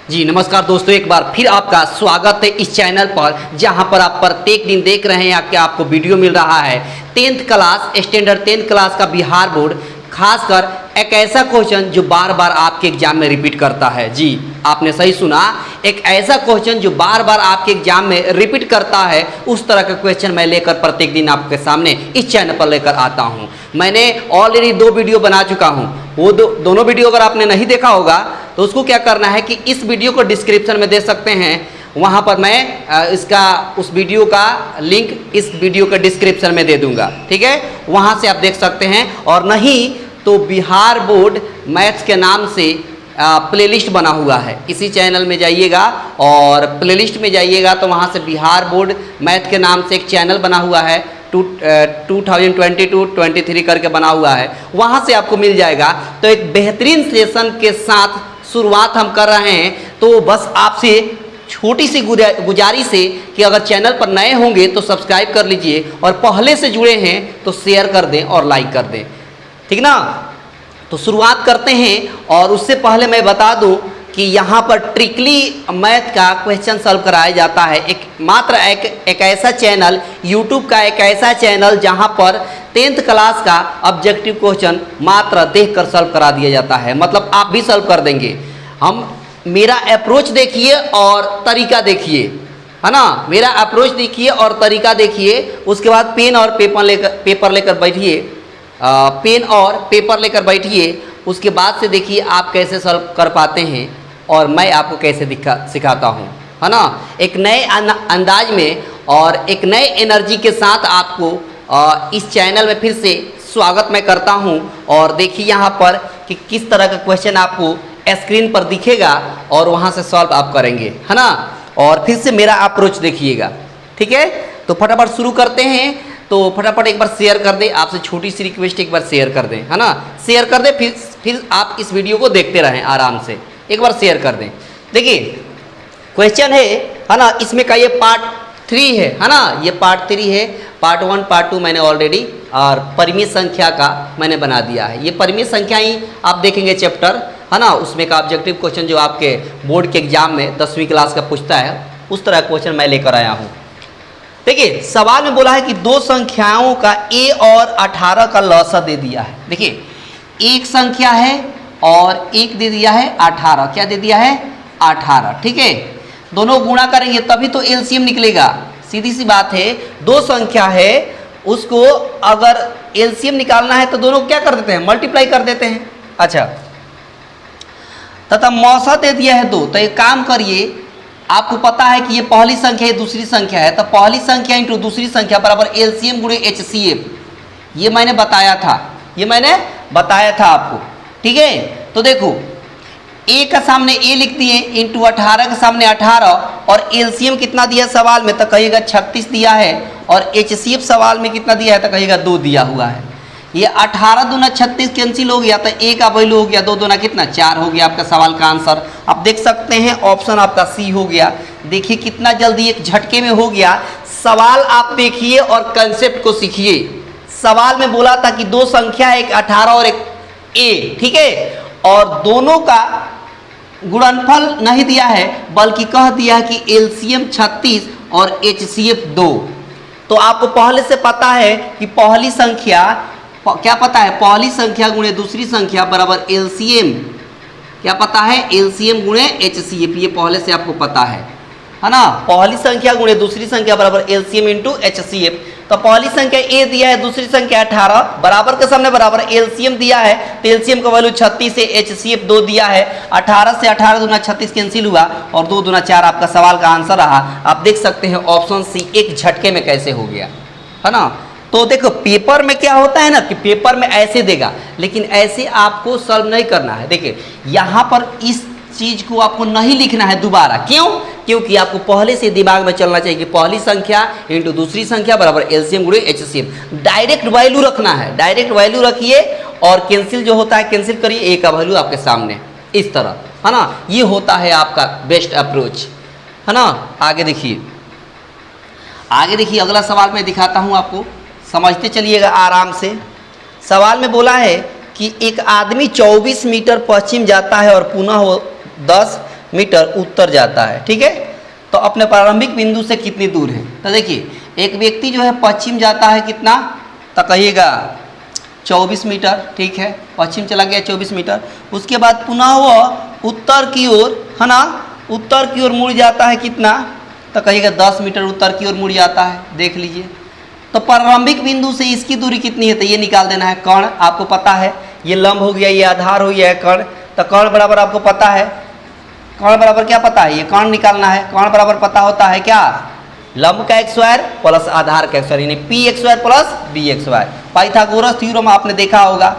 जी नमस्कार दोस्तों, एक बार फिर आपका स्वागत है इस चैनल पर, जहां पर आप प्रत्येक दिन देख रहे हैं कि आपको वीडियो मिल रहा है 10th class standard 10th class का बिहार बोर्ड, खासकर एक ऐसा क्वेश्चन जो बार बार आपके एग्जाम में रिपीट करता है। जी आपने सही सुना, एक ऐसा क्वेश्चन जो बार बार आपके एग्जाम में रिपीट करता है, उस तरह का क्वेश्चन मैं लेकर प्रत्येक दिन आपके सामने इस चैनल पर लेकर आता हूं। मैंने ऑलरेडी 2 वीडियो बना चुका हूं, वो दोनों वीडियो अगर आपने नहीं देखा होगा तो उसको क्या करना है कि इस वीडियो को डिस्क्रिप्शन में दे सकते हैं, वहाँ पर मैं उस वीडियो का लिंक इस वीडियो के डिस्क्रिप्शन में दे दूंगा, ठीक है। वहाँ से आप देख सकते हैं, और नहीं तो बिहार बोर्ड मैथ्स के नाम से प्लेलिस्ट बना हुआ है, इसी चैनल में जाइएगा और प्लेलिस्ट में जाइएगा तो वहाँ से बिहार बोर्ड मैथ के नाम से एक चैनल बना हुआ है, 2022-23 करके बना हुआ है, वहाँ से आपको मिल जाएगा। तो एक बेहतरीन सेशन के साथ शुरुआत हम कर रहे हैं, तो बस आपसे छोटी सी गुजारिश है कि अगर चैनल पर नए होंगे तो सब्सक्राइब कर लीजिए, और पहले से जुड़े हैं तो शेयर कर दें और लाइक कर दें, ठीक ना। तो शुरुआत करते हैं, और उससे पहले मैं बता दूं कि यहाँ पर ट्रिकली मैथ का क्वेश्चन सॉल्व कराया जाता है। एक ऐसा चैनल, यूट्यूब का एक ऐसा चैनल जहाँ पर 10th क्लास का ऑब्जेक्टिव क्वेश्चन मात्र देखकर सॉल्व करा दिया जाता है, मतलब आप भी सॉल्व कर देंगे। मेरा अप्रोच देखिए और तरीका देखिए, है ना, मेरा अप्रोच देखिए और तरीका देखिए, उसके बाद पेन और पेपर लेकर बैठिए, पेन और पेपर लेकर बैठिए, उसके बाद से देखिए आप कैसे सॉल्व कर पाते हैं और मैं आपको कैसे सिखाता हूँ, है ना। एक नए अंदाज में और एक नए एनर्जी के साथ आपको इस चैनल में फिर से स्वागत मैं करता हूँ। और देखिए यहाँ पर कि किस तरह का क्वेश्चन आपको स्क्रीन पर दिखेगा और वहाँ से सॉल्व आप करेंगे, है ना। और फिर से मेरा अप्रोच देखिएगा, ठीक है। तो फटाफट शुरू करते हैं। तो फटाफट एक बार शेयर कर दें, आपसे छोटी सी रिक्वेस्ट, एक बार शेयर कर दें, है ना, शेयर कर दें, फिर आप इस वीडियो को देखते रहें आराम से, एक बार शेयर कर दें। देखिए क्वेश्चन है ना, इसमें का ये पार्ट 3 है ना, ये पार्ट 3 है। पार्ट 1 पार्ट 2 मैंने ऑलरेडी और परिमेय संख्या का मैंने बना दिया है। ये परिमेय संख्या ही आप देखेंगे चैप्टर, है ना, उसमें का ऑब्जेक्टिव क्वेश्चन जो आपके बोर्ड के एग्जाम में 10वीं क्लास का पूछता है, उस तरह क्वेश्चन मैं लेकर आया हूँ। देखिए सवाल में बोला है कि 2 संख्याओं का a और 18 का लॉसा दे दिया है। देखिए एक संख्या है और एक दे दिया है 18, क्या दे दिया है 18, ठीक है। दोनों गुणा करेंगे तभी तो एलसीएम निकलेगा, सीधी सी बात है। 2 संख्या है, उसको अगर एलसीएम निकालना है तो दोनों क्या कर देते हैं, मल्टीप्लाई कर देते हैं। अच्छा, तथा मौसा दे दिया है 2, तो एक काम करिए, आपको पता है कि ये पहली संख्या है, दूसरी संख्या है, तो पहली संख्या इंटू दूसरी संख्या बराबर एलसीएम गुणे एचसीएफ, ये मैंने बताया था, आपको, ठीक है। तो देखो a का सामने a लिख दिए इंटू 18 के सामने 18, और एलसीएम कितना दिया सवाल में, तो कहिएगा 36 दिया है, और एचसीएफ सवाल में कितना दिया है, तो कहिएगा 2 दिया हुआ है। ये 18 दूना 36 कैंसिल हो गया, तो a का वैल्यू हो गया 2 दूना कितना 4 हो गया आपका सवाल का आंसर। आप देख सकते हैं ऑप्शन आपका सी हो गया। देखिए कितना जल्दी एक झटके में हो गया। सवाल आप देखिए और कंसेप्ट को सीखिए। सवाल में बोला था कि 2 संख्या, एक 18 और एक a, ठीक है, और दोनों का गुणनफल नहीं दिया है, बल्कि कह दिया कि एलसीएम 36 और एचसीएफ 2। तो आपको पहले से पता है कि पहली संख्या, क्या पता है, पहली संख्या गुणे दूसरी संख्या बराबर एलसीएम, क्या पता है, एलसीएम गुणे एचसीएफ, ये पहले से आपको पता है ना। पहली संख्या गुणे दूसरी संख्या बराबर एलसीएम इंटू एचसीएफ। तो पहली संख्या a दिया है, दूसरी संख्या 18, बराबर के सामने बराबर एलसीएम दिया है, तो एलसीएम का वैल्यू 36 से एचसीएफ 2 दिया है। 18 से 18 दूना 36 कैंसिल हुआ, और 2 दूना 4 आपका सवाल का आंसर रहा। आप देख सकते हैं ऑप्शन सी एक झटके में कैसे हो गया, है ना। तो देखो पेपर में क्या होता है ना कि पेपर में ऐसे देगा, लेकिन ऐसे आपको सॉल्व नहीं करना है। देखिए यहाँ पर इस चीज को आपको नहीं लिखना है दोबारा, क्यों, क्योंकि आपको पहले से दिमाग में चलना चाहिए कि पहली संख्या इंटू दूसरी संख्या बराबर एलसीएम गुणे एचसीएफ। डायरेक्ट वैल्यू रखना है, डायरेक्ट वैल्यू रखिए, और कैंसिल जो होता है कैंसिल करिए, ए का वैल्यू आपके सामने इस तरह, है ना। ये होता है आपका बेस्ट अप्रोच, है ना। आगे देखिए, अगला सवाल मैं दिखाता हूँ आपको, समझते चलिएगा आराम से। सवाल में बोला है कि एक आदमी 24 मीटर पश्चिम जाता है और पुनः 10 मीटर उत्तर जाता है। ठीक है, तो अपने प्रारंभिक बिंदु से कितनी दूर है? तो देखिए एक व्यक्ति जो है पश्चिम जाता है कितना, तो कहिएगा 24 मीटर। ठीक है, पश्चिम चला गया 24 मीटर। उसके बाद पुनः वह उत्तर की ओर, है ना, उत्तर की ओर मुड़ जाता है कितना, तो कहिएगा 10 मीटर उत्तर की ओर मुड़ जाता है। देख लीजिए, तो प्रारंभिक बिंदु से इसकी दूरी कितनी है, तो ये निकाल देना है। कर्ण आपको पता है, ये लंब हो गया, ये आधार हो गया है कर्ण, तो कर्ण बराबर आपको पता है, कर्ण बराबर क्या पता है, ये कर्ण निकालना है। कर्ण बराबर पता होता है क्या, लंब का एक स्क्वायर प्लस आधार का एक स्क्वायर, यानी P X square plus B X square. Pythagoras theorem आपने देखा होगा,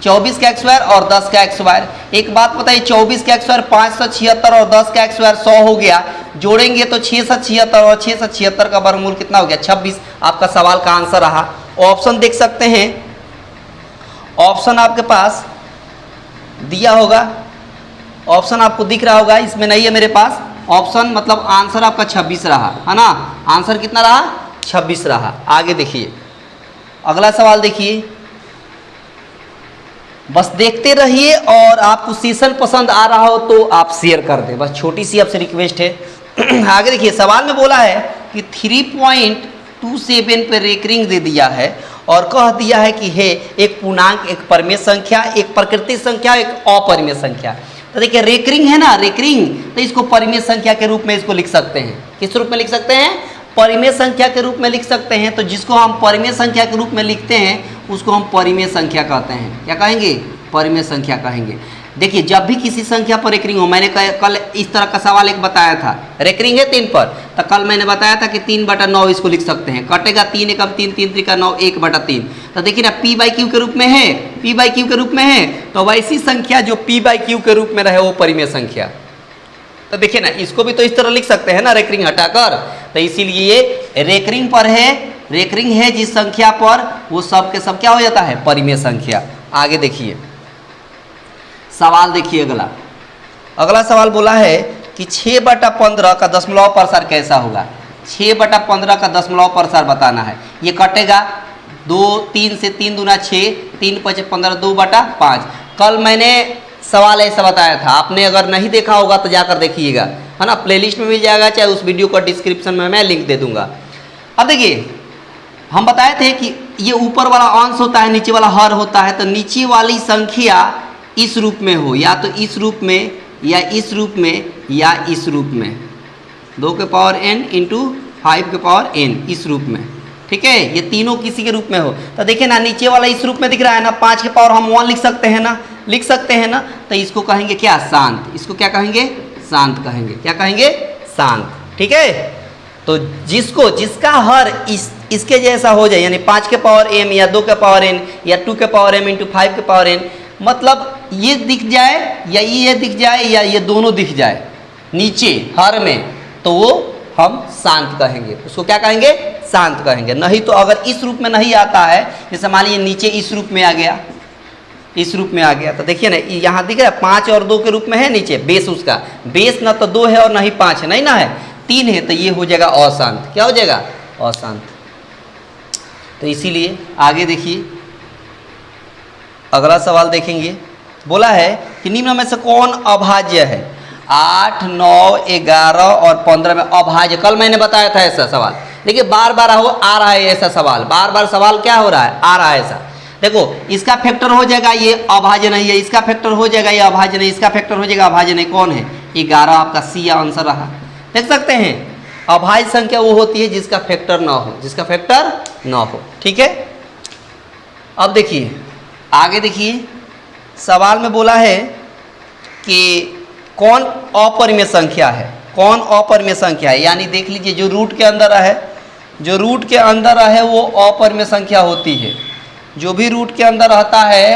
24 का एक स्क्वायर और 10 का एक स्क्वायर। एक बात बताइए, 24 का एक स्क्वायर 576 और 10 का एक स्क्वायर 100 हो गया, जोड़ेंगे तो 676 और 676 का वर्गमूल कितना हो गया, 26। आपका सवाल का आंसर रहा। ऑप्शन देख सकते हैं, ऑप्शन आपके पास दिया होगा, ऑप्शन आपको दिख रहा होगा, इसमें नहीं है मेरे पास ऑप्शन, मतलब आंसर आपका 26 रहा, है ना। आंसर कितना रहा, 26 रहा। आगे देखिए, अगला सवाल देखिए, बस देखते रहिए और आपको सेशन पसंद आ रहा हो तो आप शेयर कर दें, बस छोटी सी आपसे रिक्वेस्ट है। आगे देखिए, सवाल में बोला है कि 3.27 पे रेकरिंग दे दिया है और कह दिया है कि है एक पूर्णांक, एक परिमेय संख्या, एक प्राकृतिक संख्या, एक अपरिमेय संख्या। तो देखिए रेकरिंग है ना, रेकरिंग, तो इसको परिमेय संख्या के रूप में इसको लिख सकते हैं। किस रूप में लिख सकते हैं, परिमेय संख्या के रूप में लिख सकते हैं। तो जिसको हम परिमेय संख्या के रूप में लिखते हैं उसको हम परिमेय संख्या कहते हैं। क्या कहेंगे, परिमेय संख्या कहेंगे। देखिए जब भी किसी संख्या पर रेकरिंग हो, मैंने कल इस तरह का सवाल एक बताया था, रेकरिंग है 3 पर, तो कल मैंने बताया था कि 3/9 इसको लिख सकते हैं, कटेगा 3 एकम 3, 3 त्रिका 9, 1/3। तो देखिए ना p/q के रूप में है, p/q के रूप में है, तो वैसी संख्या जो p/q के रूप में रहे वो परिमेय संख्या। तो देखिए ना, इसको भी तो इस तरह लिख सकते हैं ना, रेकरिंग हटाकर। तो इसीलिए ये रेकरिंग पर है, रेकरिंग है जिस संख्या पर, वो सब के सब क्या हो जाता है, परिमेय संख्या। आगे देखिए सवाल देखिए, अगला सवाल बोला है कि 6/15 का दशमलव प्रसार कैसा होगा। 6/15 का दशमलव प्रसार बताना है। ये कटेगा 2, 3 से 3 दूना 6, 3 × 5 = 15, 2/5। कल मैंने सवाल ऐसा बताया था, आपने अगर नहीं देखा होगा तो जाकर देखिएगा, है ना, प्लेलिस्ट में मिल जाएगा, चाहे उस वीडियो का डिस्क्रिप्शन में मैं लिंक दे दूंगा। अब देखिए हम बताए थे कि ये ऊपर वाला अंश होता है, नीचे वाला हर होता है। तो नीचे वाली संख्या इस रूप में हो, या तो इस रूप में, या इस रूप में, या इस रूप में, 2 के पावर n × 5 के पावर n, इस रूप में। ठीक है, ये तीनों किसी के रूप में हो। तो देखिए ना, नीचे वाला इस रूप में दिख रहा है ना, 5 के पावर हम 1 लिख सकते हैं ना, लिख सकते हैं ना। तो इसको कहेंगे क्या, शांत। इसको क्या कहेंगे, शांत कहेंगे। क्या कहेंगे, शांत। ठीक है, तो जिसका हर इसके जैसा हो जाए, यानी 5 के पावर m, या 2 के पावर n, या 2 के पावर m × 5 के पावर n, मतलब ये दिख जाए, या ये दिख जाए, या ये दोनों दिख जाए नीचे हर में, तो वो हम शांत कहेंगे। उसको क्या कहेंगे, शांत कहेंगे। नहीं तो अगर इस रूप में नहीं आता है, जैसे मान लीजिए नीचे इस रूप में आ गया, इस रूप में आ गया, तो देखिए ना यहाँ दिख रहा है 5 और 2 के रूप में है नीचे बेस, उसका बेस ना तो 2 है और ना ही 5 है, नहीं ना है, 3 है, तो ये हो जाएगा अशांत। क्या हो जाएगा, अशांत। तो इसीलिए आगे देखिए, अगला सवाल देखेंगे। बोला है कि निम्न में से कौन अभाज्य है। 8, 9, 11 और 15 में अभाज्य, कल मैंने बताया था ऐसा सवाल। देखिए बार बार आ रहा है ऐसा सवाल, बार बार सवाल क्या हो रहा है, आ रहा है ऐसा। देखो इसका फैक्टर हो जाएगा, ये अभाज्य नहीं है, इसका फैक्टर हो जाएगा, ये अभाज्य नहीं, इसका फैक्टर हो जाएगा, अभाज्य नहीं। कौन है, 11 आपका सी आंसर रहा। देख सकते हैं, अभाज्य संख्या वो होती है जिसका फैक्टर ना हो, जिसका फैक्टर ना हो। ठीक है, अब देखिए आगे देखिए, सवाल में बोला है कि कौन अपरिमेय संख्या है, कौन अपरिमेय संख्या है, यानी देख लीजिए जो रूट के अंदर है, जो रूट के अंदर है वो अपरिमेय संख्या होती है। जो भी रूट के अंदर रहता है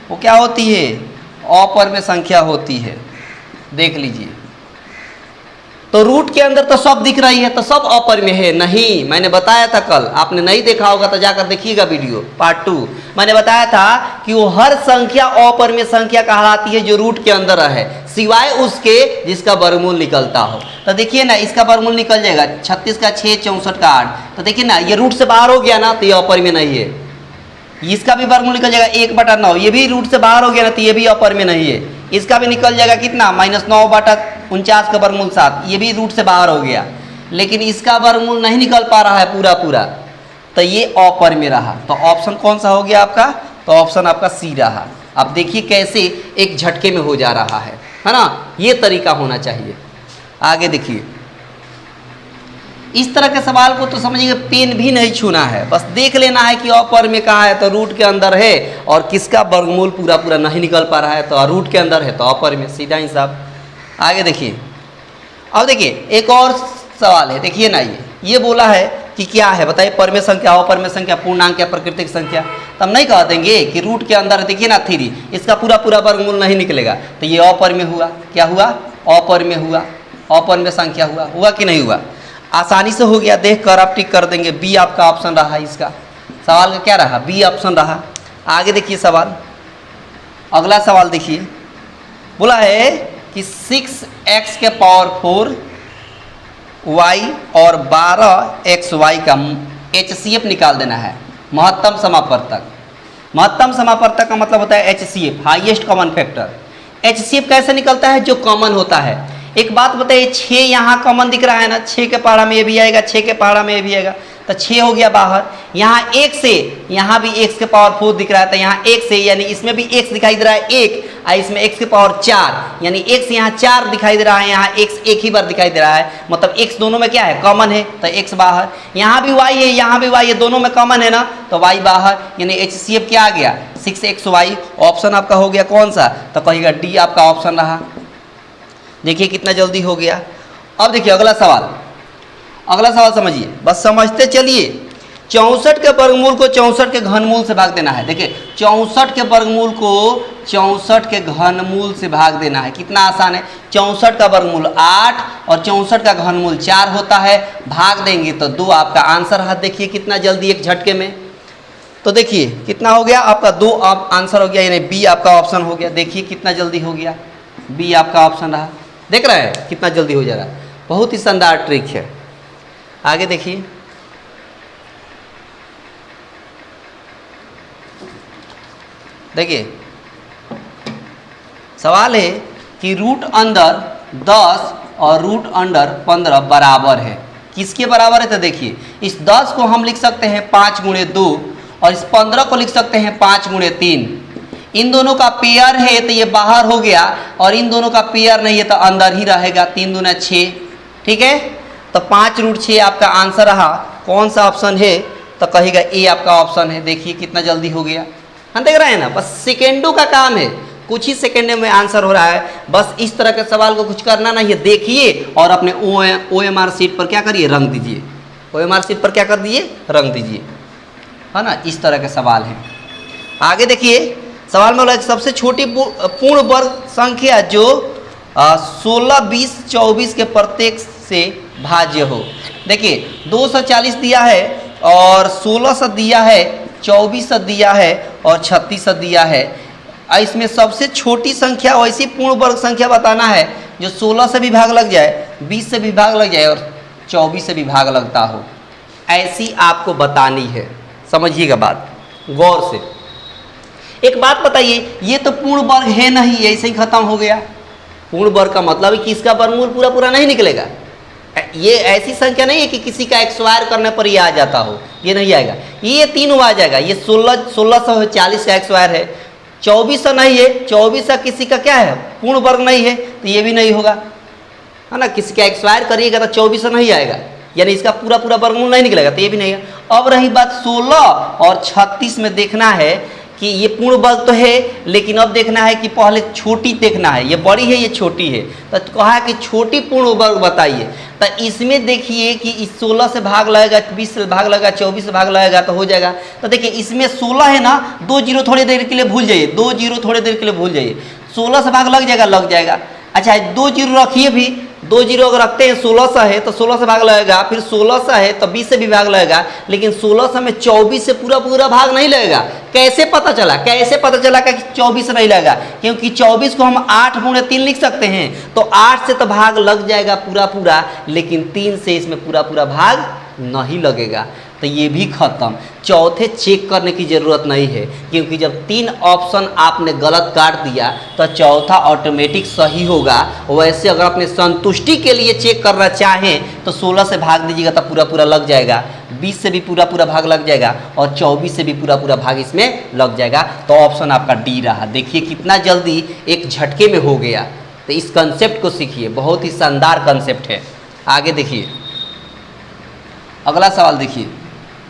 वो क्या होती है, अपरिमेय संख्या होती है। देख लीजिए, तो रूट के अंदर तो सब दिख रही है, तो सब अपरिमेय है। नहीं, मैंने बताया था कल, आपने नहीं देखा होगा तो जाकर देखिएगा वीडियो पार्ट 2। मैंने बताया था कि वो हर संख्या अपरिमेय संख्या कहलाती है जो रूट के अंदर है, सिवाय उसके जिसका वर्गमूल निकलता हो। तो देखिए ना, इसका वर्गमूल निकल जाएगा, 36 का 6, 64 का 8। तो देखिए ना, ये रूट से बाहर हो गया ना, तो ये अपरिमेय नहीं है। इसका भी वर्गमूल निकल जाएगा 1/9, ये भी रूट से बाहर हो गया ना, तो ये भी अपरिमेय नहीं है। इसका भी निकल जाएगा कितना, -9/3, 49 का वर्गमूल 7, ये भी रूट से बाहर हो गया, लेकिन इसका वर्गमूल नहीं निकल पा रहा है पूरा पूरा, तो ये अपर में रहा। तो ऑप्शन कौन सा हो गया आपका? तो ऑप्शन आपका सी रहा। अब देखिए कैसे एक झटके में हो जा रहा है ना, ये तरीका होना चाहिए। आगे देखिए, इस तरह के सवाल को तो समझिए पेन भी नहीं छूना है, बस देख लेना है कि अपर में कहाँ है, तो रूट के अंदर है, और किसका वर्गमूल पूरा पूरा नहीं निकल पा रहा है, तो रूट के अंदर है, तो अपर में, सीधा हिसाब। आगे देखिए, अब देखिए एक और सवाल है, देखिए ना, ये बोला है कि क्या है बताइए, परमेय संख्या, अपरमेय संख्या, पूर्णांक या प्राकृतिक संख्या। तो हम नहीं कह देंगे कि रूट के अंदर, देखिए ना 3, इसका पूरा पूरा वर्गमूल नहीं निकलेगा, तो ये अपरमेय हुआ। क्या हुआ? अपरमेय हुआ, अपरमेय संख्या हुआ कि नहीं हुआ? आसानी से हो गया, देख कर आप टिक कर देंगे। बी आपका ऑप्शन रहा, इसका सवाल का क्या रहा? बी ऑप्शन रहा। आगे देखिए सवाल, अगला सवाल देखिए, बोला है कि 6x के पावर 4 y और 12xy का HCF निकाल देना है, महत्तम समापवर्तक। महत्तम समापवर्तक का मतलब होता है HCF, highest common factor. HCF कैसे निकलता है? जो कॉमन होता है। एक बात बताइए, 6 यहाँ कॉमन दिख रहा है ना, 6 के पहाड़ा में ये भी आएगा, 6 के पहाड़ा में ये भी आएगा, तो 6 हो गया बाहर। यहाँ 1 से, यहाँ भी x के पावर 4 दिख रहा है, तो यहाँ 1 से, यानी इसमें भी x दिखाई दे रहा है 1, और इसमें x के पावर 4, यानी x यहाँ 4 दिखाई दे रहा है, यहाँ x एक ही बार दिखाई दे रहा है, मतलब x दोनों में क्या है? कॉमन है, तो x बाहर। यहाँ भी y है, यहाँ भी y है, दोनों में कॉमन है ना, तो y बाहर, यानी HCF क्या आ गया? 6xy। ऑप्शन आपका हो गया कौन सा? तो कहिएगा डी आपका ऑप्शन रहा। देखिए कितना जल्दी हो गया। अब देखिए अगला सवाल, अगला सवाल समझिए, बस समझते चलिए। 64 के वर्गमूल को 64 के घनमूल से भाग देना है। देखिए 64 के वर्गमूल को 64 के घनमूल से भाग देना है, कितना आसान है। 64 का वर्गमूल 8 और 64 का घनमूल 4 होता है, भाग देंगे तो 2 आपका आंसर है। देखिए कितना जल्दी एक झटके में, तो देखिए कितना हो गया आपका? 2 आंसर हो गया, यानी बी आपका ऑप्शन हो गया। देखिए कितना जल्दी हो गया, बी आपका ऑप्शन रहा। देख रहे हैं कितना जल्दी हो जा रहा है, बहुत ही शानदार ट्रिक है। आगे देखिए, देखिए सवाल है कि रूट अंडर 10 और रूट अंडर 15 बराबर है, किसके बराबर है? तो देखिए इस 10 को हम लिख सकते हैं 5 गुणे 2, और इस 15 को लिख सकते हैं 5 गुणे 3। इन दोनों का पेयर है तो ये बाहर हो गया, और इन दोनों का पेयर नहीं है तो अंदर ही रहेगा। 3 दूना 6, ठीक है, तो 5 रूट 6 आपका आंसर रहा। कौन सा ऑप्शन है? तो कहेगा ए आपका ऑप्शन है। देखिए कितना जल्दी हो गया, हम देख रहे हैं ना, बस सेकेंडों का काम है, कुछ ही सेकेंड में आंसर हो रहा है। बस इस तरह के सवाल को कुछ करना नहीं है, देखिए और अपने OMR शीट पर क्या करिए? रंग दीजिए। OMR शीट पर क्या कर दिए? रंग दीजिए, है ना। इस तरह के सवाल हैं। आगे देखिए सवाल में बोला सबसे छोटी पूर्ण वर्ग संख्या जो 16, 20, 24 के प्रत्येक से भाज्य हो। देखिए 240 दिया है, और 1600 दिया है, 2400 दिया है, और 3600 दिया है। इसमें सबसे छोटी संख्या वैसी पूर्ण वर्ग संख्या बताना है जो 16 से भी भाग लग जाए, 20 से भी भाग लग जाए, और 24 से भी भाग लगता हो, ऐसी आपको बतानी है। समझिएगा बात गौर से। एक बात बताइए, ये तो पूर्ण वर्ग है नहीं, ऐसे ही खत्म हो गया। पूर्ण वर्ग का मतलब है कि इसका वर्गमूल पूरा पूरा नहीं निकलेगा। ये ऐसी संख्या नहीं है कि किसी का एक्सवायर करने पर ये आ जाता हो, ये नहीं आएगा। ये तीनों आ जाएगा। ये 1640 का एक्सवायर है, 2400 नहीं है, 2400 किसी का क्या है? पूर्ण वर्ग नहीं है, तो ये भी नहीं होगा, है ना। किसी का एक्सवायर करिएगा तो 2400 नहीं आएगा, यानी इसका पूरा पूरा वर्गमूल नहीं निकलेगा, तो ये भी नहीं है। अब रही बात 16 और 36 में देखना है कि ये पूर्ण वर्ग तो है, लेकिन अब देखना है कि पहले छोटी देखना है, ये बड़ी है ये छोटी है, तो कहा है कि छोटी पूर्ण वर्ग बताइए। तो इसमें देखिए कि इस 16 से भाग लगेगा, 20 से भाग लगेगा, 24 से भाग लगेगा, तो हो जाएगा। तो देखिए इसमें 16 है ना, 2 जीरो थोड़ी देर के लिए भूल जाइए, 2 जीरो थोड़ी देर के लिए भूल जाइए। 16 से भाग लग जाएगा, लग जाएगा। अच्छा 2 जीरो रखिए भी, 2 जीरो अगर रखते हैं 1600 है तो 16 से भाग लगेगा, फिर 1600 है तो 20 से भी भाग लगेगा, लेकिन 1600 में 24 से पूरा पूरा भाग नहीं लगेगा। कैसे पता चला? कैसे पता चला कि 24 से नहीं लगेगा? क्योंकि 24 को हम 8 गुणे 3 लिख सकते हैं, तो 8 से तो भाग लग जाएगा पूरा पूरा, लेकिन 3 से इसमें पूरा पूरा भाग नहीं लगेगा। तो ये भी ख़त्म। चौथे चेक करने की ज़रूरत नहीं है, क्योंकि जब 3 ऑप्शन आपने गलत काट दिया तो चौथा ऑटोमेटिक सही होगा। वैसे अगर अपने संतुष्टि के लिए चेक करना चाहें तो 16 से भाग दीजिएगा तो पूरा पूरा लग जाएगा, 20 से भी पूरा पूरा भाग लग जाएगा और 24 से भी पूरा पूरा भाग इसमें लग जाएगा। तो ऑप्शन आपका डी रहा। देखिए कितना जल्दी एक झटके में हो गया। तो इस कंसेप्ट को सीखिए, बहुत ही शानदार कंसेप्ट है। आगे देखिए अगला सवाल। देखिए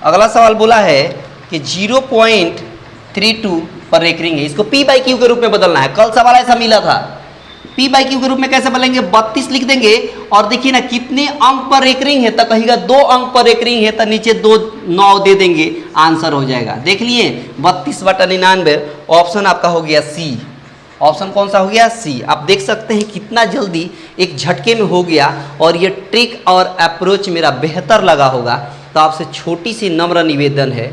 अगला सवाल बोला है कि 0.32 पर रेकरिंग है, इसको P बाई क्यू के रूप में बदलना है। कल सवाल ऐसा मिला था, P बाई क्यू के रूप में कैसे बदलेंगे, 32 लिख देंगे और देखिए ना कितने अंक पर रेकरिंग है, तो कहिएगा 2 अंक पर रेकरिंग है तो नीचे 2 9 दे देंगे, आंसर हो जाएगा। देख लिए 32/99। ऑप्शन आपका हो गया सी। ऑप्शन कौन सा हो गया, सी। आप देख सकते हैं कितना जल्दी एक झटके में हो गया और ये ट्रिक और अप्रोच मेरा बेहतर लगा होगा। तो आपसे छोटी सी नम्र निवेदन है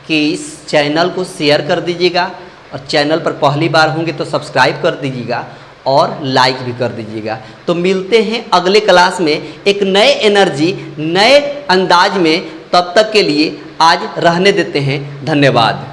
कि इस चैनल को शेयर कर दीजिएगा और चैनल पर पहली बार होंगे तो सब्सक्राइब कर दीजिएगा और लाइक भी कर दीजिएगा। तो मिलते हैं अगले क्लास में एक नए एनर्जी, नए अंदाज में। तब तक के लिए आज रहने देते हैं। धन्यवाद।